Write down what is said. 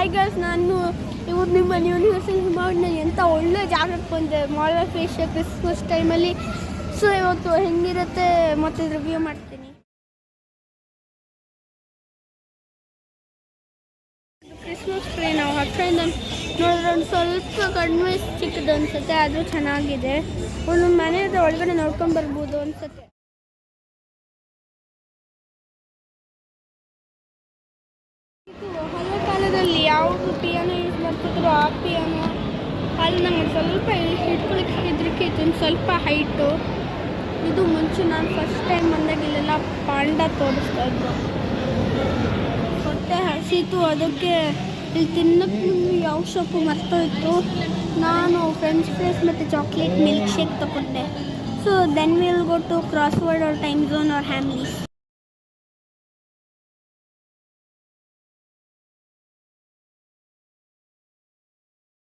Hi girls, ನಾನು ಇವತ್ತು ನಿಮ್ಮ ಯೂನಿವರ್ಸಲ್ ಹಿಮಾವಡ್ನಲ್ಲಿ ಎಂಥ ಒಳ್ಳೆ ಜಾಗಕ್ಕೆ ಬಂದೆ ಮಾಲ್ ಆಫ್ ಏಷ್ಯಾ ಕ್ರಿಸ್ಮಸ್ ಟೈಮಲ್ಲಿ. ಸೊ ಇವತ್ತು ಹೆಂಗಿರುತ್ತೆ ಮತ್ತು ರಿವ್ಯೂ ಮಾಡ್ತೀನಿ. ಕ್ರಿಸ್ಮಸ್ ಟ್ರೀ ನಾವು ಹತ್ತಿರದಿಂದ ನೋಡಿದ್ರೆ ಒಂದು ಸ್ವಲ್ಪ ಕಡಿಮೆ ಚಿಕ್ಕದು ಅನಿಸುತ್ತೆ, ಅದು ಚೆನ್ನಾಗಿದೆ. ಒಂದು ಮನೆ ಹತ್ರ ಒಳಗಡೆ ನೋಡ್ಕೊಂಡು ಬರ್ಬೋದು ಅನಿಸುತ್ತೆ. ಇದು ಹಳೆ ಕಾಲದಲ್ಲಿ ಯಾವುದು ಪಿಯಾನೋ ಯೂಸ್ ಮಾಡ್ತಿದ್ರು ಆ ಪಿಯಾನೋ. ಅಲ್ಲಿ ನಮಗೆ ಸ್ವಲ್ಪ ಹಿಡ್ಕೊಳಕ್ಕೆ ಹೆದರಿಕೆ ಇತ್ತು, ಇನ್ನು ಸ್ವಲ್ಪ ಹೈಟು. ಇದು ಮುಂಚೆ ನಾನು ಫಸ್ಟ್ ಟೈಮ್ ಬಂದಾಗ ಇಲ್ಲೆಲ್ಲ ಪಾಂಡ ತೋರಿಸ್ತಾ ಇದ್ರು. ಹೊಟ್ಟೆ ಹಸಿತು, ಅದಕ್ಕೆ ಇಲ್ಲಿ ತಿನ್ನಕ್ಕೆ ಯಾವ ಶಾಪು ಮರ್ತೋಯ್ತು. ನಾನು ಫ್ರೆಂಚ್ ಫ್ರೈಸ್ ಮತ್ತು ಚಾಕ್ಲೇಟ್ ಮಿಲ್ಕ್ ಶೇಕ್ ತಗೊಂಡೆ. So then will go to Crossword or Timezone or ಹ್ಯಾಮ್ಲೀಸ್.